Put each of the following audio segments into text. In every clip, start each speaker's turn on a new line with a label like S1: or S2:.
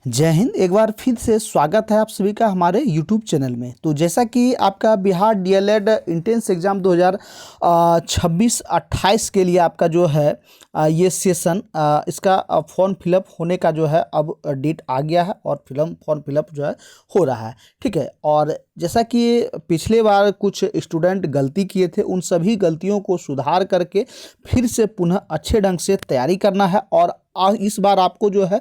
S1: जय हिंद। एक बार फिर से स्वागत है आप सभी का हमारे YouTube चैनल में। तो जैसा कि आपका बिहार डीएलएड इंट्रेंस एग्ज़ाम 2026-28 के लिए आपका जो है ये सेशन इसका फॉर्म फिलअप होने का जो है अब डेट आ गया है और फॉर्म फिलअप जो है हो रहा है। ठीक है, और जैसा कि पिछले बार कुछ स्टूडेंट गलती किए थे, उन सभी गलतियों को सुधार करके फिर से पुनः अच्छे ढंग से तैयारी करना है। और इस बार आपको जो है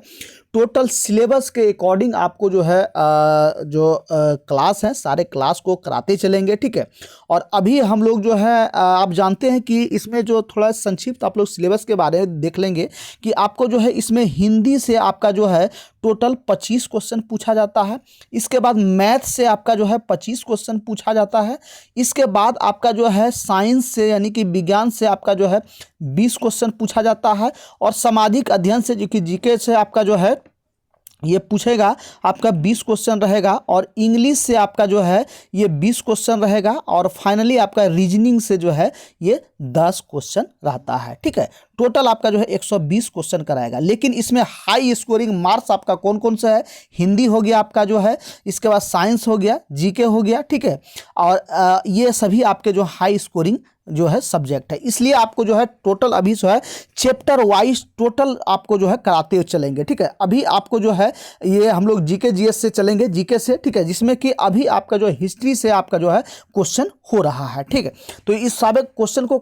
S1: टोटल सिलेबस के अकॉर्डिंग आपको जो है क्लास है, सारे क्लास को कराते चलेंगे। ठीक है, और अभी हम लोग जो है आप जानते हैं कि इसमें जो थोड़ा संक्षिप्त आप लोग सिलेबस के बारे में देख लेंगे कि आपको जो है इसमें हिंदी से आपका जो है टोटल 25 क्वेश्चन पूछा जाता है। इसके बाद मैथ से आपका जो है 25 क्वेश्चन पूछा जाता है। इसके बाद आपका जो है साइंस से यानी कि विज्ञान से आपका जो है 20 क्वेश्चन पूछा जाता है। और सामाजिक अध्ययन से जो कि जीके से आपका जो है ये पूछेगा, आपका 20 क्वेश्चन रहेगा। और इंग्लिश से आपका जो है ये 20 क्वेश्चन रहेगा। और फाइनली आपका रीजनिंग से जो है ये 10 क्वेश्चन रहता है। ठीक है, टोटल आपका जो है 120 क्वेश्चन कराएगा। लेकिन इसमें हाई स्कोरिंग मार्क्स आपका कौन कौन सा है? हिंदी हो गया आपका जो है, इसके बाद साइंस हो गया, जीके हो गया। ठीक है, और ये सभी आपके जो हाई स्कोरिंग जो है सब्जेक्ट है। इसलिए आपको जो है टोटल अभी जो है चैप्टर वाइज टोटल आपको जो है कराते हुए चलेंगे। ठीक है, अभी आपको जो है ये हम लोग जीके जीएस से चलेंगे, जीके से। ठीक है, जिसमें कि अभी आपका जो हिस्ट्री से आपका जो है क्वेश्चन हो रहा है। ठीक है, तो इस सारे क्वेश्चन को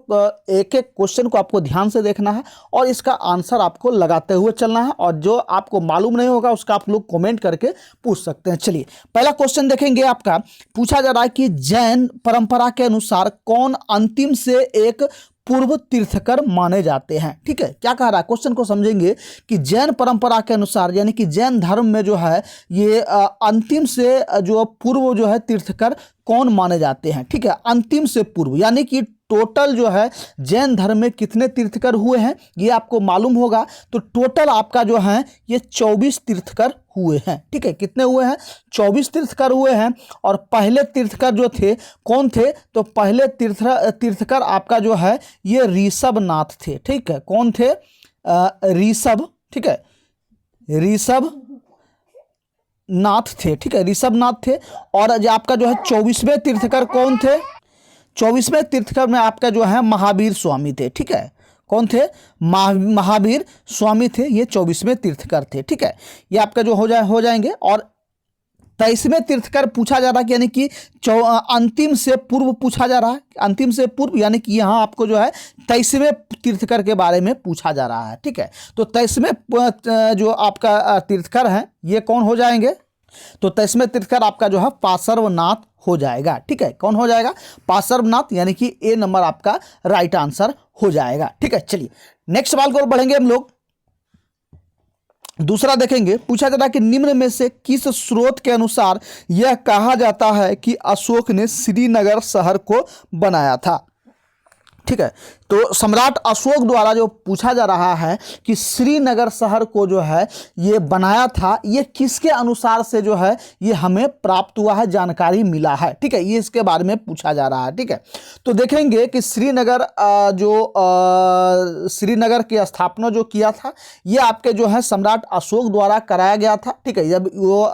S1: एक एक क्वेश्चन को आपको ध्यान से देखना है और इसका आंसर आपको लगाते हुए चलना है। और जो आपको मालूम नहीं होगा उसका आप लोग कमेंट करके पूछ सकते हैं। चलिए, पहला क्वेश्चन देखेंगे। आपका पूछा जा रहा है कि जैन परंपरा के अनुसार कौन अंतिम से एक पूर्व तीर्थकर माने जाते हैं। ठीक है, क्या कह रहा है क्वेश्चन को समझेंगे कि जैन परंपरा के अनुसार यानी कि जैन धर्म में जो है ये अंतिम से जो पूर्व जो है तीर्थकर कौन माने जाते हैं। ठीक है, अंतिम से पूर्व यानी कि टोटल जो है जैन धर्म में कितने तीर्थकर हुए हैं ये आपको मालूम होगा। तो टोटल आपका जो है ये 24 तीर्थकर हुए हैं। ठीक है, कितने हुए हैं? 24 तीर्थकर हुए हैं। और पहले तीर्थकर जो थे कौन थे? तो पहले तीर्थकर आपका जो है ये ऋषभनाथ थे। ठीक है, कौन थे? ऋषभ। ठीक है, ऋषभ नाथ थे। ठीक है, ऋषभनाथ थे। और जो आपका जो है 24वें तीर्थकर कौन थे? 24वें तीर्थकर में आपका जो है महावीर स्वामी थे। ठीक है, कौन थे? महावीर स्वामी थे, ये 24वें तीर्थकर थे। ठीक है, ये आपका जो हो जाएंगे। और 23वें तीर्थकर पूछा जा रहा है यानी कि अंतिम से पूर्व पूछा जा रहा है। अंतिम से पूर्व यानी कि यहाँ आपको जो है 23वें तीर्थकर के बारे में पूछा जा रहा है। ठीक है, तो 23वें जो आपका तीर्थकर हैं ये कौन हो जाएंगे? तो 23वें तीर्थकर आपका जो है पार्श्वनाथ हो जाएगा। ठीक है, कौन हो जाएगा? पार्श्वनाथ, यानी कि ए नंबर आपका राइट आंसर हो जाएगा। ठीक है, चलिए नेक्स्ट सवाल की ओर बढ़ेंगे हम लोग। दूसरा देखेंगे, पूछा जा रहा है कि निम्न में से किस स्रोत के अनुसार यह कहा जाता है कि अशोक ने श्रीनगर शहर को बनाया था। ठीक है, तो सम्राट अशोक द्वारा जो पूछा जा रहा है कि श्रीनगर शहर को जो है ये बनाया था, ये किसके अनुसार से जो है ये हमें प्राप्त हुआ है, जानकारी मिला है। ठीक है, ये इसके बारे में पूछा जा रहा है। ठीक है, तो देखेंगे कि श्रीनगर श्रीनगर की स्थापना जो किया था ये आपके जो है सम्राट अशोक द्वारा कराया गया था। ठीक है, जब वो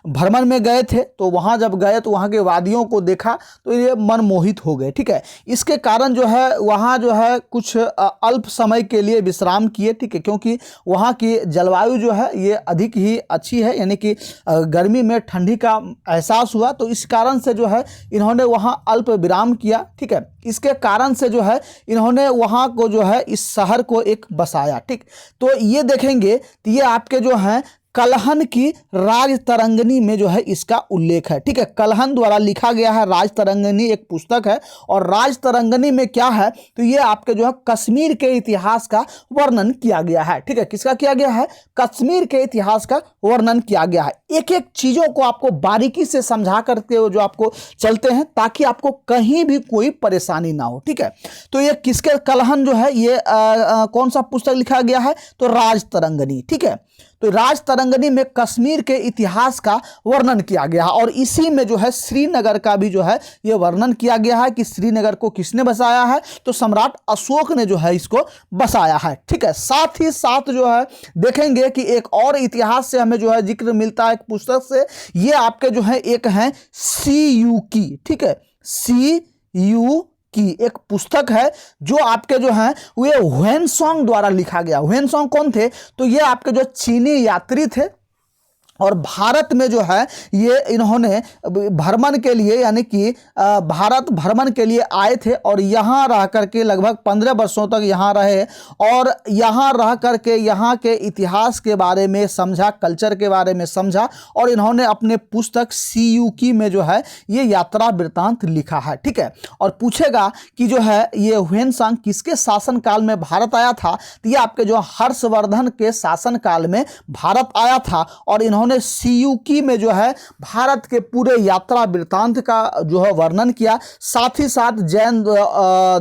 S1: भ्रमण में गए थे तो वहाँ जब गए तो वहाँ के वादियों को देखा तो ये मनमोहित हो गए। ठीक है, इसके कारण जो है वहाँ जो है कुछ अल्प समय के लिए विश्राम किए। ठीक है, क्योंकि वहाँ की जलवायु जो है ये अधिक ही अच्छी है, यानी कि गर्मी में ठंडी का एहसास हुआ, तो इस कारण से जो है इन्होंने वहाँ अल्प विराम किया। ठीक है, इसके कारण से जो है इन्होंने वहाँ को जो है इस शहर को एक बसाया। ठीक, तो ये देखेंगे तो ये आपके जो हैं कलहन की राजतरंगिणी में जो है इसका उल्लेख है। ठीक है, कलहन द्वारा लिखा गया है, राजतरंगिणी एक पुस्तक है। और राजतरंगिणी में क्या है तो ये आपके जो है कश्मीर के इतिहास का वर्णन किया गया है। ठीक है, किसका किया गया है? कश्मीर के इतिहास का वर्णन किया गया है। एक एक चीज़ों को आपको बारीकी से समझा करके जो आपको चलते हैं, ताकि आपको कहीं भी कोई परेशानी ना हो। ठीक है, तो ये किसके कलहन जो है, ये कौन सा पुस्तक लिखा गया है, तो राजतरंगिणी। ठीक है, तो राजतरंगिणी में कश्मीर के इतिहास का वर्णन किया गया है, और इसी में जो है श्रीनगर का भी जो है ये वर्णन किया गया है कि श्रीनगर को किसने बसाया है, तो सम्राट अशोक ने जो है इसको बसाया है। ठीक है, साथ ही साथ जो है देखेंगे कि एक और इतिहास से हमें जो है जिक्र मिलता है एक पुस्तक से, ये आपके जो है एक है CU की। ठीक है, CU की एक पुस्तक है जो आपके जो हैं वे ह्वेनसांग द्वारा लिखा गया। ह्वेनसांग कौन थे, तो ये आपके जो चीनी यात्री थे, और भारत में जो है ये इन्होंने भ्रमण के लिए, यानी कि भारत भ्रमण के लिए आए थे, और यहाँ रह करके लगभग 15 वर्षों तक यहाँ रहे, और यहाँ रह करके यहाँ के इतिहास के बारे में समझा, कल्चर के बारे में समझा, और इन्होंने अपने पुस्तक CU की में जो है ये यात्रा वृत्तांत लिखा है। ठीक है, और पूछेगा कि जो है ये ह्वेनसांग किसके शासनकाल में भारत आया था, तो ये आपके जो हर्षवर्धन के शासनकाल में भारत आया था, और इन्होंने CU की में जो है भारत के पूरे यात्रा वृत्तांत का जो है वर्णन किया, साथ ही साथ जैन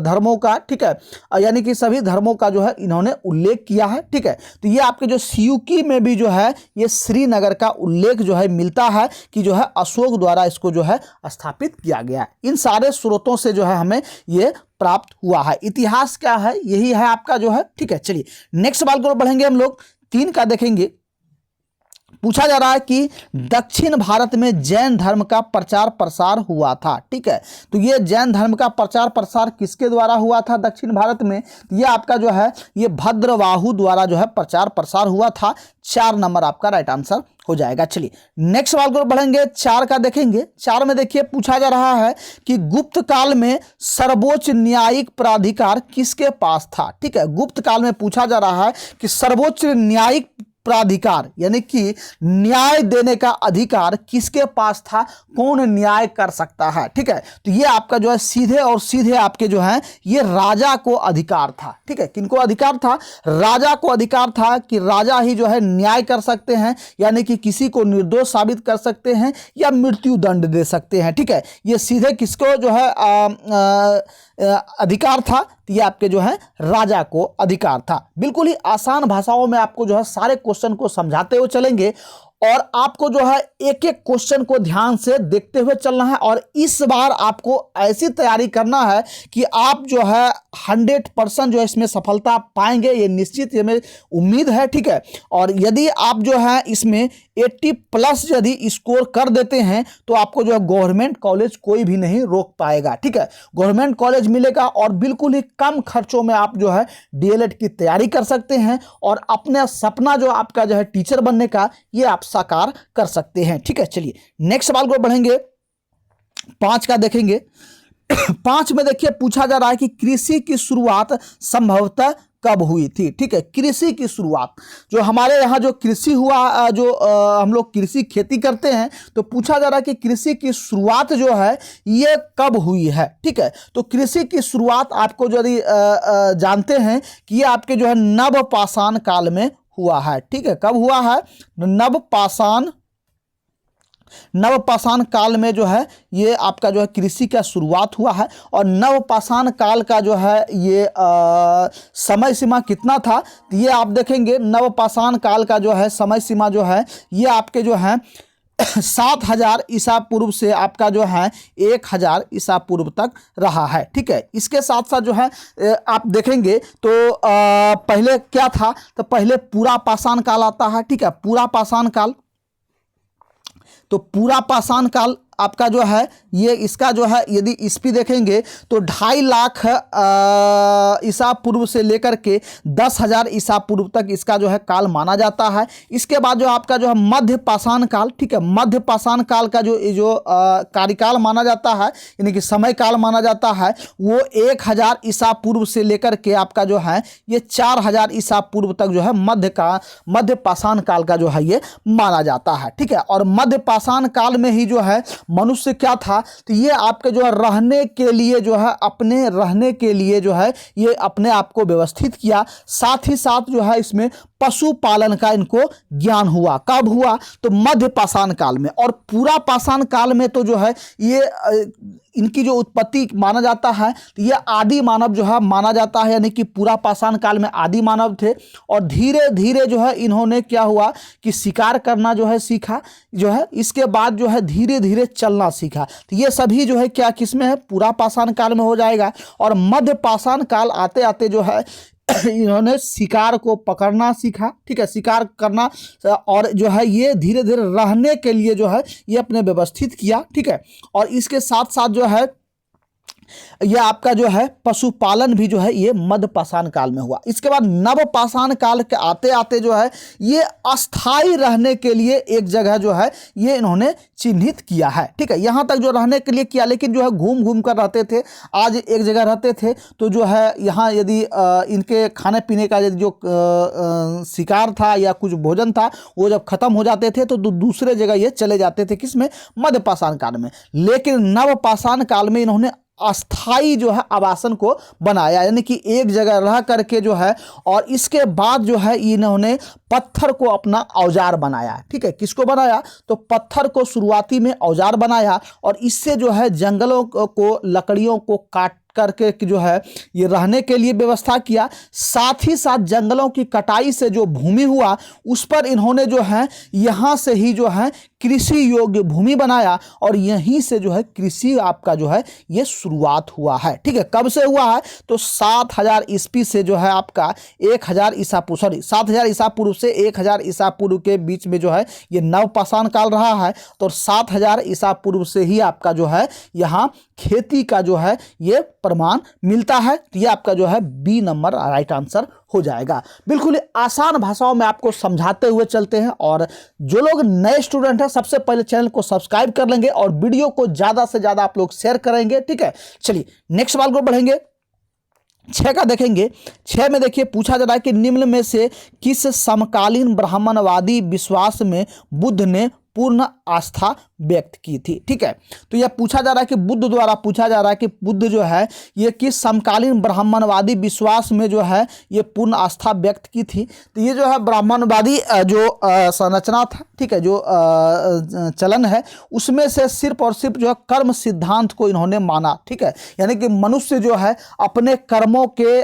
S1: धर्मों का, ठीक है, यानी कि सभी धर्मों का जो है इन्होंने उल्लेख किया है। ठीक है, तो ये आपके जो CU की में भी जो है ये श्रीनगर का उल्लेख जो है मिलता है कि जो है अशोक द्वारा इसको जो है स्थापित किया गया है। इन सारे स्रोतों से जो है हमें ये प्राप्त हुआ है। इतिहास क्या है, यही है आपका जो है। ठीक है, चलिए नेक्स्ट सवाल को बढ़ेंगे हम लोग। 3 का देखेंगे। पूछा जा रहा है कि दक्षिण भारत में जैन धर्म का प्रचार प्रसार हुआ था। ठीक है, तो ये जैन धर्म का प्रचार प्रसार किसके द्वारा हुआ था दक्षिण भारत में, ये आपका जो है ये भद्रवाहु द्वारा जो है प्रचार प्रसार हुआ था। 4 नंबर आपका राइट आंसर हो जाएगा। चलिए नेक्स्ट सवाल को बढ़ेंगे। 4 का देखेंगे। 4 में देखिए पूछा जा रहा है कि गुप्त काल में सर्वोच्च न्यायिक प्राधिकार किसके पास था। ठीक है, गुप्त काल में पूछा जा रहा है कि सर्वोच्च न्यायिक प्राधिकार यानी कि न्याय देने का अधिकार किसके पास था, कौन न्याय कर सकता है। ठीक है, तो ये आपका जो है सीधे और सीधे आपके जो है ये राजा को अधिकार था। ठीक है, किनको अधिकार था, राजा को अधिकार था कि राजा ही जो है न्याय कर सकते हैं, यानी कि किसी को निर्दोष साबित कर सकते हैं या मृत्यु दंड दे सकते हैं। ठीक है, ये सीधे किसको जो है अधिकार था, ये आपके जो है राजा को अधिकार था। बिल्कुल ही आसान भाषाओं में आपको जो है सारे क्वेश्चन को समझाते हुए चलेंगे, और आपको जो है एक एक क्वेश्चन को ध्यान से देखते हुए चलना है, और इस बार आपको ऐसी तैयारी करना है कि आप जो है 100% जो है इसमें सफलता पाएंगे, ये निश्चित हमें उम्मीद है। ठीक है, और यदि आप जो है इसमें 80+ यदि स्कोर कर देते हैं तो आपको जो है गवर्नमेंट कॉलेज कोई भी नहीं रोक पाएगा। ठीक है, गवर्नमेंट कॉलेज मिलेगा, और बिल्कुल ही कम खर्चों में आप जो है DLED की तैयारी कर सकते हैं, और अपना सपना जो आपका जो है टीचर बनने का, ये आप साकार कर सकते हैं। ठीक है, चलिए नेक्स्ट सवाल को बढ़ेंगे। 5 का देखेंगे। 5 में देखिए पूछा जा रहा है कि कृषि की शुरुआत संभवतः कब हुई थी। ठीक है, कृषि की शुरुआत जो हमारे यहाँ जो कृषि हुआ, जो हम लोग कृषि खेती करते हैं, तो पूछा जा रहा है कि कृषि की शुरुआत जो है ये कब हुई है। ठीक है, तो कृषि की शुरुआत आपको यदि जानते हैं कि ये आपके जो है नवपाषाण काल में हुआ है। ठीक है, कब हुआ है, नवपाषाण काल में जो है ये आपका जो है कृषि का शुरुआत हुआ है। और नवपाषाण काल का जो है ये समय सीमा कितना था, तो ये आप देखेंगे नवपाषाण काल का जो है समय सीमा जो है ये आपके जो है 7000 ईसा पूर्व से आपका जो है 1000 ईसा पूर्व तक रहा है। ठीक है, इसके साथ साथ जो है आप देखेंगे तो पहले क्या था, तो पहले पूरा पाषाण काल आता है। ठीक है, पूरा पाषाण काल, तो पूरा पाषाण काल आपका जो है ये इसका जो है यदि ईस्वी देखेंगे तो 2.5 लाख ईसा पूर्व से लेकर के 10,000 ईसा पूर्व तक इसका जो है काल माना जाता है। इसके बाद जो आपका जो है मध्य पाषाण काल, ठीक है, मध्य पाषाण काल का जो कार्यकाल माना जाता है, यानी कि समय काल माना जाता है, वो 1000 ईसा पूर्व से लेकर के आपका जो है ये 4000 ईसा पूर्व तक जो है मध्य पाषाण काल का जो है ये माना जाता है। ठीक है, और मध्य पाषाण काल में ही जो है मनुष्य क्या था, तो ये आपके जो है रहने के लिए जो है, अपने रहने के लिए जो है ये अपने आप को व्यवस्थित किया। साथ ही साथ जो है इसमें पशुपालन का इनको ज्ञान हुआ। कब हुआ, तो मध्य पाषाण काल में। और पूरा पाषाण काल में तो जो है ये इनकी जो उत्पत्ति माना जाता है, तो ये आदि मानव जो है माना जाता है, यानी कि पूरा पाषाण काल में आदि मानव थे। और धीरे धीरे जो है इन्होंने क्या हुआ कि शिकार करना जो है सीखा, जो है इसके बाद जो है धीरे धीरे चलना सीखा। तो ये सभी जो है क्या किसमें है, पूरा पाषाण काल में हो जाएगा। और मध्य पाषाण काल आते आते जो है इन्होंने शिकार को पकड़ना सीखा, ठीक है, शिकार करना, और जो है ये धीरे धीरे रहने के लिए जो है ये अपने व्यवस्थित किया, ठीक है। और इसके साथ साथ जो है ये आपका जो है पशुपालन भी जो है ये मध्य पाषाण काल में हुआ। इसके बाद नव पाषाण काल के आते आते जो है ये अस्थाई रहने के लिए एक जगह जो है ये इन्होंने चिन्हित किया है, ठीक है। यहाँ तक जो रहने के लिए किया, लेकिन जो है घूम घूम कर रहते थे। आज एक जगह रहते थे तो जो है यहाँ यदि इनके खाने पीने का जो शिकार था या कुछ भोजन था वो जब खत्म हो जाते थे तो दूसरे जगह ये चले जाते थे, किसमें, मध्य पाषाण काल में। लेकिन नव पाषाण काल में इन्होंने अस्थाई जो है आवासन को बनाया, यानी कि एक जगह रह करके जो है, और इसके बाद जो है इन्होंने पत्थर को अपना औजार बनाया, ठीक है। किसको बनाया, तो पत्थर को शुरुआती में औजार बनाया, और इससे जो है जंगलों को, लकड़ियों को काट करके जो है ये रहने के लिए व्यवस्था किया। साथ ही साथ जंगलों की कटाई से जो भूमि हुआ उस पर इन्होंने जो है यहाँ से ही जो है कृषि योग्य भूमि बनाया, और यहीं से जो है कृषि आपका जो है ये शुरुआत हुआ है, ठीक है। कब से हुआ है, तो 7000 ईस्वी से जो है आपका 1000 ईसा पूर्व, सॉरी 7000 ईसा पूर्व से 1000 ईसा पूर्व के बीच में जो है ये नव पाषाण काल रहा है। तो 7000 ईसा पूर्व से ही आपका जो है यहाँ खेती का जो है ये प्रमाण मिलता है। तो ये आपका जो है बी नंबर राइट आंसर हो जाएगा। बिल्कुल आसान भाषाओं में आपको समझाते हुए चलते हैं। और जो लोग नए स्टूडेंट हैं सबसे पहले चैनल को सब्सक्राइब कर लेंगे और वीडियो को ज़्यादा से ज़्यादा आप लोग शेयर करेंगे, ठीक है। चलिए नेक्स्ट सवाल को बढ़ेंगे, 6 का देखेंगे। 6 में देखिए पूछा जा रहा है कि निम्न में से किस समकालीन ब्राह्मणवादी विश्वास में बुद्ध ने पूर्ण आस्था व्यक्त की थी, ठीक है। तो यह पूछा जा रहा है कि बुद्ध द्वारा पूछा जा रहा है कि बुद्ध जो है ये किस समकालीन ब्राह्मणवादी विश्वास में जो है ये पूर्ण आस्था व्यक्त की थी। तो ये जो है ब्राह्मणवादी जो संरचना था, ठीक है, जो चलन है उसमें से सिर्फ और सिर्फ जो है कर्म सिद्धांत को इन्होंने माना, ठीक है। यानी कि मनुष्य जो है अपने कर्मों के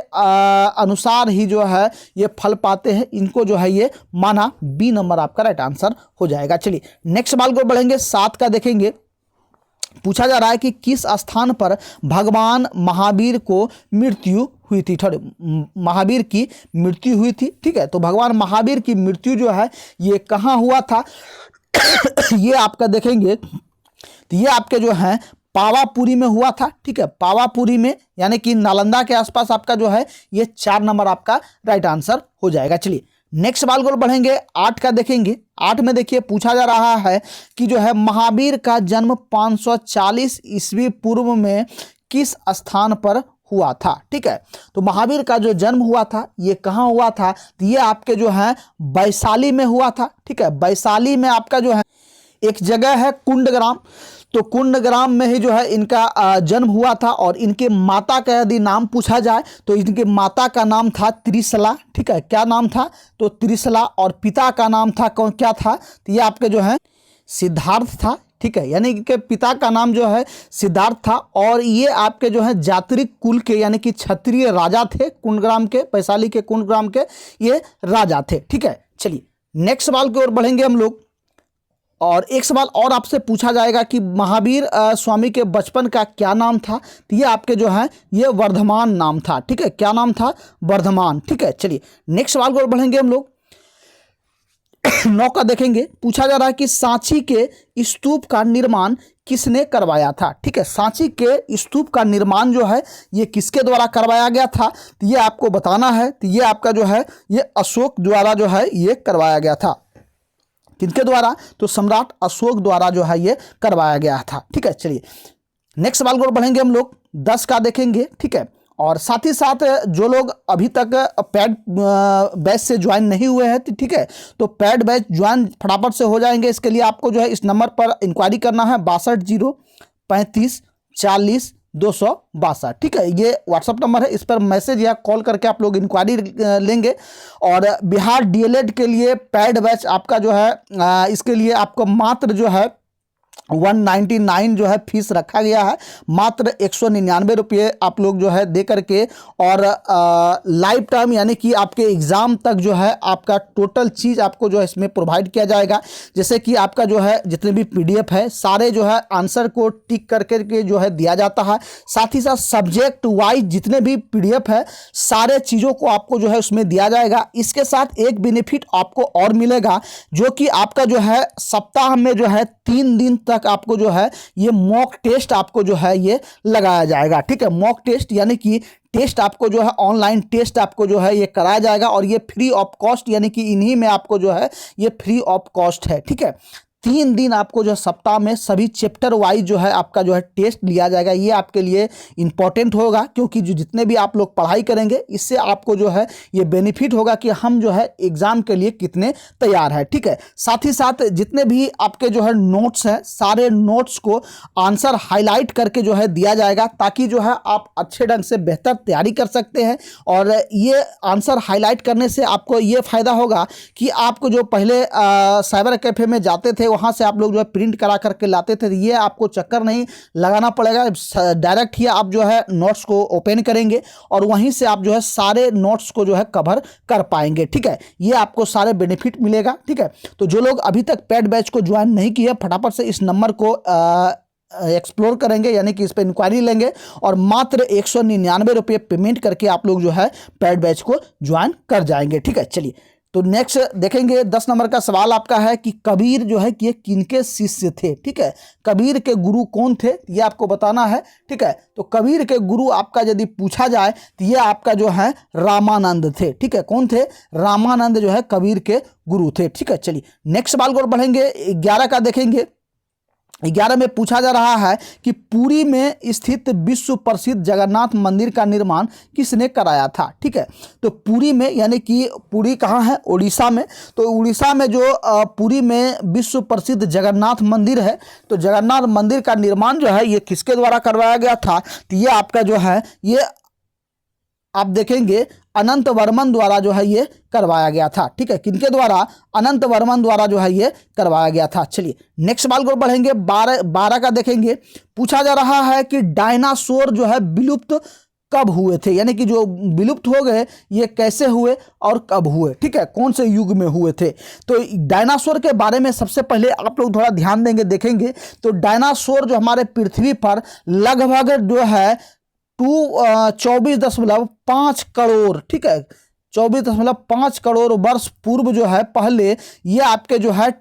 S1: अनुसार ही जो है ये फल पाते हैं, इनको जो है ये माना। बी नंबर आपका राइट आंसर हो जाएगा। चलिए नेक्स्ट सवाल को बढ़ेंगे, 7 का देखेंगे। पूछा जा रहा है कि किस स्थान पर भगवान महावीर को मृत्यु हुई थी, महावीर की मृत्यु हुई थी, ठीक है। तो भगवान महावीर की मृत्यु जो है ये कहाँ हुआ था ये आपका देखेंगे, तो ये आपके जो है पावापुरी में हुआ था, ठीक है। पावापुरी में यानी कि नालंदा के आसपास आपका जो है ये 4 नंबर आपका राइट आंसर हो जाएगा। चलिए नेक्स्ट सवाल को बढ़ेंगे, 8 का देखेंगे। 8 में देखिए पूछा जा रहा है कि जो है महावीर का जन्म 540 ईस्वी पूर्व में किस स्थान पर हुआ था, ठीक है। तो महावीर का जो जन्म हुआ था ये कहाँ हुआ था, तो ये आपके जो है वैशाली में हुआ था, ठीक है। वैशाली में आपका जो है एक जगह है कुंडग्राम, तो कुंडग्राम में ही जो है इनका जन्म हुआ था। और इनके माता का यदि नाम पूछा जाए तो इनके माता का नाम था त्रिशला, ठीक है। क्या नाम था, तो त्रिशला। और पिता का नाम था कौन, क्या था, तो ये आपके जो है सिद्धार्थ था, ठीक है। यानी कि पिता का नाम जो है सिद्धार्थ था। और ये आपके जो है जात्रिक कुल के यानी कि क्षत्रिय राजा थे, कुंडग्राम के, वैशाली के कुंडग्राम के ये राजा थे, ठीक है। चलिए नेक्स्ट सवाल की ओर बढ़ेंगे हम लोग। और एक सवाल और आपसे पूछा जाएगा कि महावीर स्वामी के बचपन का क्या नाम था, तो ये आपके जो है ये वर्धमान नाम था, ठीक है। क्या नाम था, वर्धमान, ठीक है। चलिए नेक्स्ट सवाल को बढ़ेंगे हम लोग। 9 का देखेंगे। पूछा जा रहा है कि सांची के स्तूप का निर्माण किसने करवाया था, ठीक है। सांची के स्तूप का निर्माण जो है ये किसके द्वारा करवाया गया था, तो ये आपको बताना है। तो ये आपका जो है ये अशोक द्वारा जो है ये करवाया गया था। किनके द्वारा, तो सम्राट अशोक द्वारा जो है ये करवाया गया था, ठीक है। चलिए नेक्स्ट सवाल को बढ़ेंगे हम लोग। 10 का देखेंगे, ठीक है। और साथ ही साथ जो लोग अभी तक पेड बैच से ज्वाइन नहीं हुए हैं, ठीक है, तो पेड बैच ज्वाइन फटाफट से हो जाएंगे। इसके लिए आपको जो है इस नंबर पर इंक्वायरी करना है 62 035 40 262, ठीक है, ये व्हाट्सअप नंबर है। इस पर मैसेज या कॉल करके आप लोग इंक्वायरी लेंगे। और बिहार डीएलएड के लिए पेड बैच आपका जो है इसके लिए आपको मात्र जो है 199 जो है फीस रखा गया है, मात्र 199 रुपये आप लोग जो है दे करके, और लाइफ टाइम यानी कि आपके एग्ज़ाम तक जो है आपका टोटल चीज़ आपको जो है इसमें प्रोवाइड किया जाएगा। जैसे कि आपका जो है जितने भी पीडीएफ है सारे जो है आंसर को टिक करके के जो है दिया जाता है। साथ ही साथ सब्जेक्ट वाइज जितने भी पीडीएफ है सारे चीज़ों को आपको जो है उसमें दिया जाएगा। इसके साथ एक बेनिफिट आपको और मिलेगा, जो कि आपका जो है सप्ताह में जो है 3 दिन तक आपको जो है ये मॉक टेस्ट आपको जो है ये लगाया जाएगा, ठीक है। मॉक टेस्ट यानी कि टेस्ट आपको जो है ऑनलाइन टेस्ट आपको जो है ये कराया जाएगा, और ये फ्री ऑफ कॉस्ट यानी कि इन्हीं में आपको जो है ये फ्री ऑफ कॉस्ट है, ठीक है। 3 दिन आपको जो है सप्ताह में सभी चैप्टर वाइज जो है आपका जो है टेस्ट लिया जाएगा। ये आपके लिए इंपॉर्टेंट होगा, क्योंकि जो जितने भी आप लोग पढ़ाई करेंगे इससे आपको जो है ये बेनिफिट होगा कि हम जो है एग्ज़ाम के लिए कितने तैयार है, ठीक है। साथ ही साथ जितने भी आपके जो है नोट्स हैं सारे नोट्स को आंसर हाईलाइट करके जो है दिया जाएगा, ताकि जो है आप अच्छे ढंग से बेहतर तैयारी कर सकते हैं। और ये आंसर हाईलाइट करने से आपको ये फ़ायदा होगा कि आपको जो पहले साइबर कैफ़े में जाते थे वहाँ से आप लोग जो है प्रिंट करा करके लाते थे, ये आपको चक्कर नहीं लगाना पड़ेगा। डायरेक्ट ही आप जो है नोट्स को ओपन करेंगे और वहीं से आप जो है सारे नोट्स को जो है कवर कर पाएंगे, ठीक है। ये आपको सारे बेनिफिट मिलेगा, ठीक है। तो जो लोग अभी तक पेड बैच को ज्वाइन नहीं किए फटाफट से इस नंबर को एक्सप्लोर करेंगे, यानी कि इस पर इंक्वायरी लेंगे, और मात्र 199 रुपये पेमेंट करके आप लोग जो है पेड बैच को ज्वाइन कर जाएंगे, ठीक है। चलिए तो नेक्स्ट देखेंगे 10 नंबर का सवाल आपका है कि कबीर जो है कि किनके शिष्य थे, ठीक है। कबीर के गुरु कौन थे ये आपको बताना है, ठीक है। तो कबीर के गुरु आपका यदि पूछा जाए तो ये आपका जो है रामानंद थे, ठीक है। कौन थे? रामानंद जो है कबीर के गुरु थे, ठीक है। चलिए नेक्स्ट सवाल को बढ़ेंगे, 11 का देखेंगे। 11 में पूछा जा रहा है कि पुरी में स्थित विश्व प्रसिद्ध जगन्नाथ मंदिर का निर्माण किसने कराया था, ठीक है। तो पुरी में यानी कि पुरी कहाँ है? उड़ीसा में। तो उड़ीसा में जो पुरी में विश्व प्रसिद्ध जगन्नाथ मंदिर है, तो जगन्नाथ मंदिर का निर्माण जो है ये किसके द्वारा करवाया गया था? तो ये आपका जो है ये आप देखेंगे अनंत वर्मन द्वारा जो है ये करवाया गया था, ठीक है। किनके द्वारा? अनंत वर्मन द्वारा जो है ये करवाया गया था। चलिए नेक्स्ट सवाल को बढ़ेंगे, 12 का देखेंगे। पूछा जा रहा है कि डायनासोर जो है विलुप्त कब हुए थे, यानी कि जो विलुप्त हो गए ये कैसे हुए और कब हुए, ठीक है, कौन से युग में हुए थे। तो डायनासोर के बारे में सबसे पहले आप लोग थोड़ा ध्यान देंगे, देखेंगे तो डायनासोर जो हमारे पृथ्वी पर लगभग जो है 24.5 करोड़, ठीक है, 24.5 करोड़ वर्ष पूर्व जो है पहले ये आपके जो है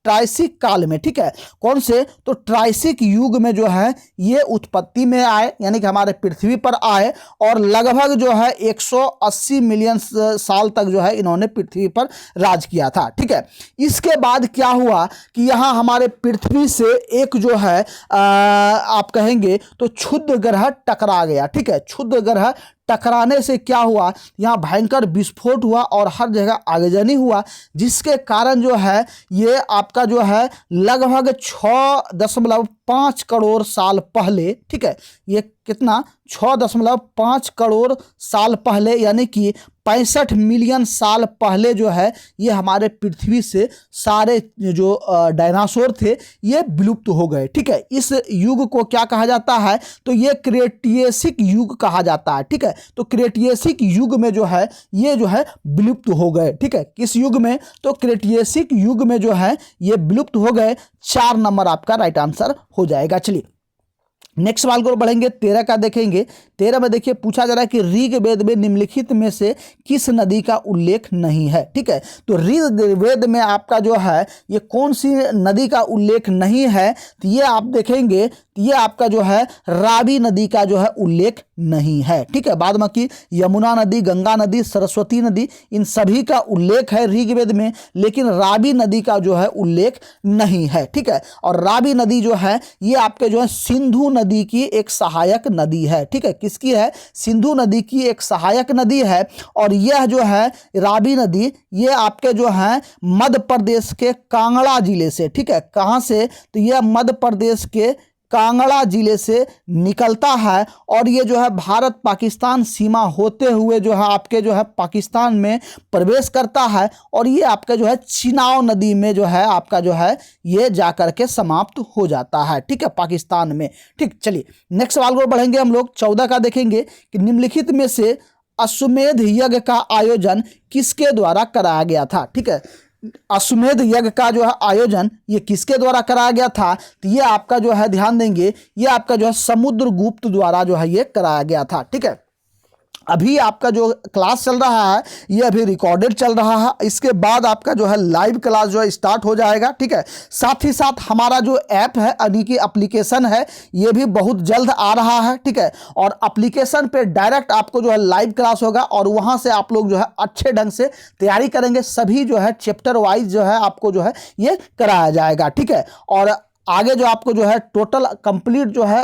S1: ट्राइसिक काल में, ठीक है। कौन से? तो ट्राइसिक युग में जो है ये उत्पत्ति में आए, यानी कि हमारे पृथ्वी पर आए, और लगभग जो है 180 मिलियन साल तक जो है इन्होंने पृथ्वी पर राज किया था, ठीक है। इसके बाद क्या हुआ कि यहाँ हमारे पृथ्वी से एक जो है आप कहेंगे तो क्षुद्र ग्रह टकरा गया, ठीक है। क्षुद्र ग्रह टकराने से क्या हुआ, यहाँ भयंकर विस्फोट हुआ और हर जगह आगजनी हुआ, जिसके कारण जो है ये आपका जो है लगभग 6.5 करोड़ साल पहले, ठीक है, ये कितना 6.5 करोड़ साल पहले, यानी कि 65 मिलियन साल पहले जो है ये हमारे पृथ्वी से सारे जो डायनासोर थे ये विलुप्त हो गए, ठीक है। इस युग को क्या कहा जाता है? तो ये क्रेटियसिक युग कहा जाता है, ठीक है। तो क्रेटियसिक युग में जो है ये जो है विलुप्त हो गए, ठीक है। किस युग में? तो क्रेटियसिक युग में जो है ये विलुप्त हो गए। 4 नंबर आपका राइट आंसर हो जाएगा। चलिए नेक्स्ट सवाल को बढ़ेंगे, 13 का देखेंगे। 13 में देखिए पूछा जा रहा है कि ऋग्वेद में निम्नलिखित में से किस नदी का उल्लेख नहीं है, ठीक है। तो ऋग्वेद में आपका जो है ये कौन सी नदी का उल्लेख नहीं है? तो ये आप देखेंगे ये आपका जो है रावी नदी का जो है उल्लेख नहीं है, ठीक है। बाद में कि यमुना नदी, गंगा नदी, सरस्वती नदी, इन सभी का उल्लेख है ऋग्वेद में, लेकिन रावी नदी का जो है उल्लेख नहीं है, ठीक है। और रावी नदी जो है ये आपके जो है सिंधु नदी की एक सहायक नदी है। ठीक है, किसकी है? सिंधु नदी की एक सहायक नदी है। और यह जो है रावी नदी, ये आपके जो है मध्य प्रदेश के कांगड़ा जिले से, ठीक है, कहाँ से? तो यह मध्य प्रदेश के कांगड़ा जिले से निकलता है और ये जो है भारत पाकिस्तान सीमा होते हुए जो है आपके जो है पाकिस्तान में प्रवेश करता है और ये आपका जो है चिनाब नदी में जो है आपका जो है ये जाकर के समाप्त हो जाता है। ठीक है, पाकिस्तान में। ठीक, चलिए नेक्स्ट सवाल को बढ़ेंगे हम लोग। 14 का देखेंगे कि निम्नलिखित में से अश्वमेध यज्ञ का आयोजन किसके द्वारा कराया गया था? ठीक है, अश्वमेध यज्ञ का जो है आयोजन ये किसके द्वारा कराया गया था? तो ये आपका जो है ध्यान देंगे, ये आपका जो है समुद्रगुप्त द्वारा जो है ये कराया गया था। ठीक है, अभी आपका जो क्लास चल रहा है ये अभी रिकॉर्डेड चल रहा है, इसके बाद आपका जो है लाइव क्लास जो है स्टार्ट हो जाएगा। ठीक है, साथ ही साथ हमारा जो ऐप है यानी कि एप्लीकेशन है ये भी बहुत जल्द आ रहा है। ठीक है, और एप्लीकेशन पे डायरेक्ट आपको जो है लाइव क्लास होगा और वहाँ से आप लोग जो है अच्छे ढंग से तैयारी करेंगे। सभी जो है चैप्टर वाइज जो है आपको जो है ये कराया जाएगा। ठीक है, और आगे जो आपको जो है टोटल कंप्लीट जो है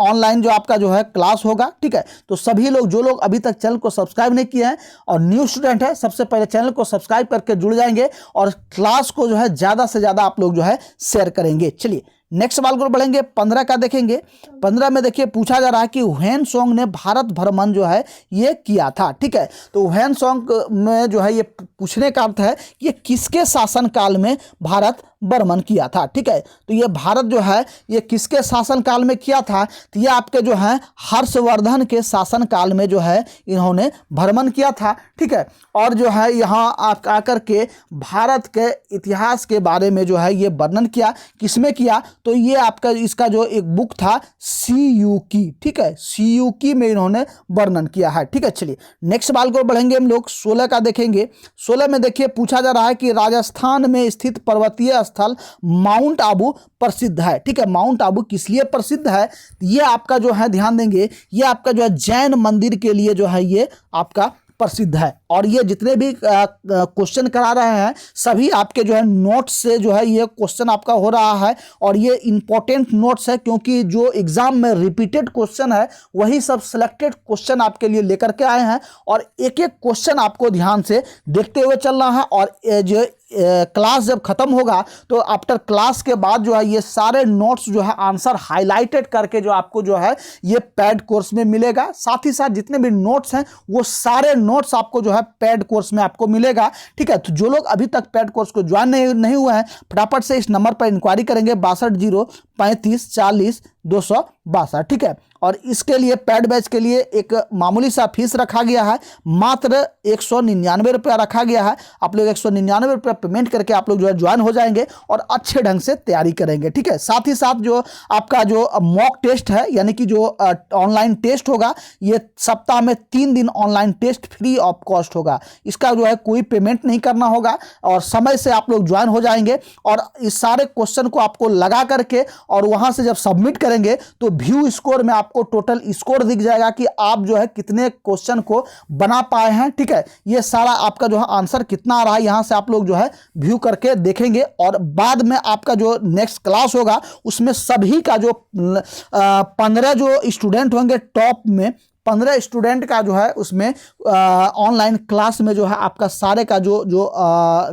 S1: ऑनलाइन जो आपका जो है क्लास होगा। ठीक है, तो सभी लोग जो लोग अभी तक चैनल को सब्सक्राइब नहीं किए हैं और न्यू स्टूडेंट है, सबसे पहले चैनल को सब्सक्राइब करके जुड़ जाएंगे और क्लास को जो है ज़्यादा से ज़्यादा आप लोग जो है शेयर करेंगे। चलिए नेक्स्ट सवाल को बढ़ेंगे। 15 का देखेंगे। 15 में देखिए पूछा जा रहा है कि ह्वेनसांग ने भारत भ्रमण जो है ये किया था। ठीक है, तो ह्वेनसांग में जो है ये पूछने का अर्थ है कि ये किसके शासनकाल में भारत भ्रमण किया था। ठीक है, तो ये भारत जो है ये किसके शासनकाल में किया था? तो ये आपके जो है हर्षवर्धन के शासनकाल में जो है इन्होंने भ्रमण किया था। ठीक है, और जो है यहाँ आकर के भारत के इतिहास के बारे में जो है ये वर्णन किया। किसमें किया? तो ये आपका इसका जो एक बुक था सीयूकी। ठीक है, सीयूकी में इन्होंने वर्णन किया है। ठीक है, चलिए नेक्स्ट सवाल को बढ़ेंगे हम लोग। 16 का देखेंगे। 16 में देखिए पूछा जा रहा है कि राजस्थान में स्थित पर्वतीय स्थल माउंट आबू प्रसिद्ध है। ठीक है, माउंट आबू किस लिए प्रसिद्ध है? ये आपका जो है ध्यान देंगे, ये आपका जो है जैन मंदिर के लिए जो है ये आपका प्रसिद्ध है। और ये जितने भी क्वेश्चन करा रहे हैं सभी आपके जो है नोट्स से जो है ये क्वेश्चन आपका हो रहा है और ये इंपॉर्टेंट नोट्स है क्योंकि जो एग्जाम में रिपीटेड क्वेश्चन है वही सब सिलेक्टेड क्वेश्चन आपके लिए लेकर के आए हैं और एक एक क्वेश्चन आपको ध्यान से देखते हुए चलना है। और जो क्लास जब खत्म होगा तो आफ्टर क्लास के बाद जो है ये सारे नोट्स जो है आंसर हाईलाइटेड करके जो आपको जो है ये पैड कोर्स में मिलेगा। साथ ही साथ जितने भी नोट्स हैं वो सारे नोट्स आपको जो है पैड कोर्स में आपको मिलेगा। ठीक है, तो जो लोग अभी तक पैड कोर्स को ज्वाइन नहीं हुए हैं फटाफट से इस नंबर पर इंक्वायरी करेंगे 6203540262। ठीक है, और इसके लिए पैड बैच के लिए एक मामूली सा फीस रखा गया है, मात्र 199 रुपया रखा गया है। आप लोग 199 रुपया पेमेंट करके आप लोग जो है ज्वाइन हो जाएंगे और अच्छे ढंग से तैयारी करेंगे। ठीक है, साथ ही साथ जो आपका जो मॉक टेस्ट है यानी कि जो ऑनलाइन टेस्ट होगा ये सप्ताह में 3 दिन online test free of cost होगा। इसका जो है कोई पेमेंट नहीं करना होगा और समय से आप लोग ज्वाइन हो जाएंगे और इस सारे क्वेश्चन को आपको लगा करके और वहां से जब सबमिट करेंगे तो व्यू स्कोर में आपको टोटल स्कोर दिख जाएगा कि आप जो है कितने क्वेश्चन को बना पाए हैं। ठीक है, ये सारा आपका जो है आंसर कितना आ रहा है यहां से आप लोग जो है व्यू करके देखेंगे और बाद में आपका जो नेक्स्ट क्लास होगा उसमें सभी का जो 15 जो स्टूडेंट होंगे टॉप में 15 स्टूडेंट का जो है उसमें ऑनलाइन क्लास में जो है आपका सारे का जो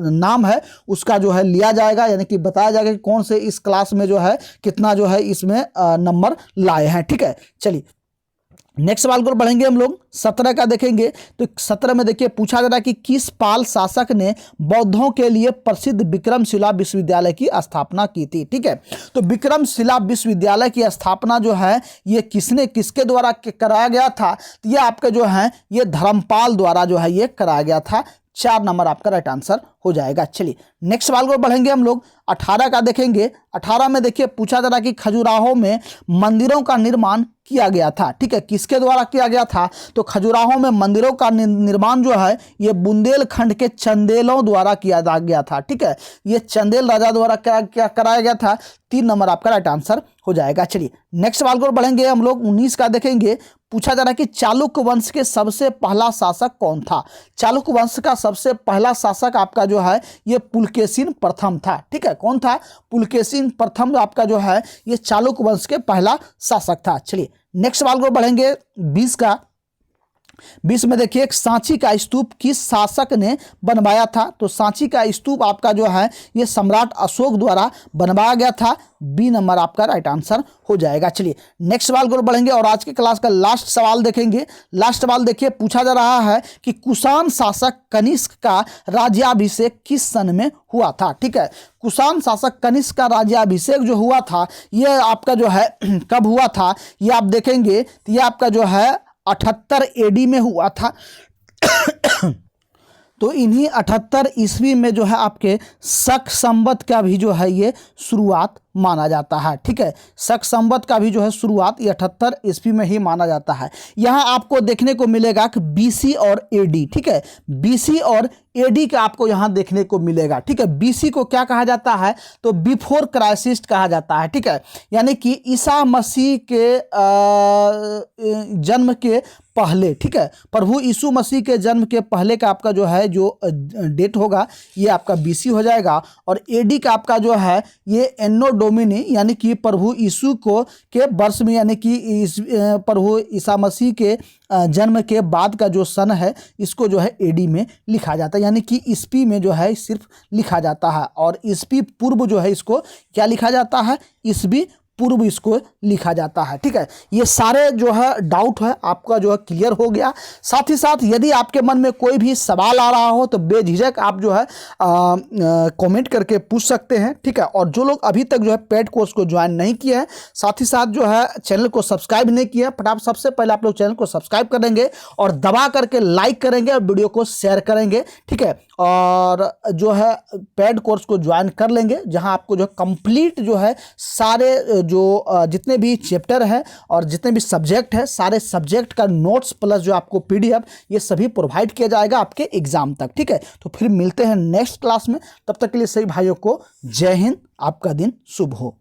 S1: नाम है उसका जो है लिया जाएगा यानी कि बताया जाएगा कि कौन से इस क्लास में जो है कितना जो है इसमें नंबर लाए हैं। ठीक है, चलिए नेक्स्ट सवाल को बढ़ेंगे हम लोग। 17 का देखेंगे तो 17 में देखिए पूछा जा रहा है कि किस पाल शासक ने बौद्धों के लिए प्रसिद्ध विक्रमशिला विश्वविद्यालय की स्थापना की थी। ठीक है, तो विक्रमशिला विश्वविद्यालय की स्थापना जो है ये किसके द्वारा कराया गया था? तो ये आपके जो है ये धर्मपाल द्वारा जो है ये कराया गया था। 4 नंबर आपका राइट आंसर हो जाएगा। चलिए नेक्स्ट सवाल को बढ़ेंगे हम लोग। 18 का देखेंगे। 18 में देखिए पूछा जा रहा है कि खजुराहो में मंदिरों का निर्माण किया गया था। ठीक है, किसके द्वारा किया गया था? तो खजुराहो में मंदिरों का निर्माण जो है ये बुंदेलखंड के चंदेलों द्वारा किया गया था। ठीक है, ये चंदेल राजा द्वारा क्या कराया गया था। 3 नंबर आपका राइट आंसर हो जाएगा। चलिए नेक्स्ट सवाल को बढ़ेंगे हम लोग। 19 का देखेंगे। पूछा जा रहा है कि चालुक्य वंश के सबसे पहला शासक कौन था। चालुक्य वंश का सबसे पहला शासक आपका जो है ये पुलकेशिन प्रथम था। ठीक है, कौन था? पुलकेशिन प्रथम आपका जो है ये चालुक्य वंश के पहला शासक था। चलिए नेक्स्ट सवाल को बढ़ेंगे 20 का। 20 में देखिए, सांची का स्तूप किस शासक ने बनवाया था? तो सांची का स्तूप आपका जो है ये सम्राट अशोक द्वारा बनवाया गया था। बी नंबर आपका राइट आंसर हो जाएगा। चलिए नेक्स्ट सवाल को बढ़ेंगे और आज के क्लास का लास्ट सवाल देखेंगे। लास्ट सवाल देखिए, पूछा जा रहा है कि कुषाण शासक कनिष्क का राज्याभिषेक किस सन में हुआ था? ठीक है, कुषाण शासक कनिष्क का राज्याभिषेक जो हुआ था ये आपका जो है कब हुआ था ये आप देखेंगे तो ये आपका जो है 78 एडी में हुआ था। तो इन्हीं 78 ईस्वी में जो है आपके शक संवत का भी जो है ये शुरुआत माना जाता है। ठीक है, शक संवत का भी जो है शुरुआत ये 78 ईस्वी में ही माना जाता है। यहाँ आपको देखने को मिलेगा कि बीसी और एडी। ठीक है, बीसी और एडी का आपको यहाँ देखने को मिलेगा। ठीक है, बीसी को क्या कहा जाता है? तो बिफोर क्राइसिस कहा जाता है। ठीक है, यानी कि ईसा मसीह के जन्म के पहले। ठीक है, प्रभु यीशु मसीह के जन्म के पहले का आपका जो है जो डेट होगा ये आपका बीसी हो जाएगा। और एडी का आपका जो है ये एनो डोमिनी यानी कि प्रभु यीशु को के वर्ष में यानी कि प्रभु ईसा मसीह के जन्म के बाद का जो सन है इसको जो है एडी में लिखा जाता है। यानी कि ईस्वी में जो है सिर्फ लिखा जाता है और ईस्वी पूर्व जो है इसको क्या लिखा जाता है? ईस्वी पूर्व इसको लिखा जाता है। ठीक है, ये सारे जो है डाउट है आपका जो है क्लियर हो गया। साथ ही साथ यदि आपके मन में कोई भी सवाल आ रहा हो तो बेझिझक आप जो है कमेंट करके पूछ सकते हैं। ठीक है, और जो लोग अभी तक जो है पेड कोर्स को ज्वाइन नहीं किया है, साथ ही साथ जो है चैनल को सब्सक्राइब नहीं किया, फटाफट सबसे पहले आप लोग चैनल को सब्सक्राइब करेंगे और दबा करके लाइक करेंगे और वीडियो को शेयर करेंगे। ठीक है, और जो है पेड कोर्स को ज्वाइन कर लेंगे जहां आपको जो कंप्लीट जो है सारे जो जितने भी चैप्टर है और जितने भी सब्जेक्ट है सारे सब्जेक्ट का नोट्स प्लस जो आपको पीडीएफ ये सभी प्रोवाइड किया जाएगा आपके एग्जाम तक। ठीक है, तो फिर मिलते हैं नेक्स्ट क्लास में। तब तक के लिए सभी भाइयों को जय हिंद, आपका दिन शुभ हो।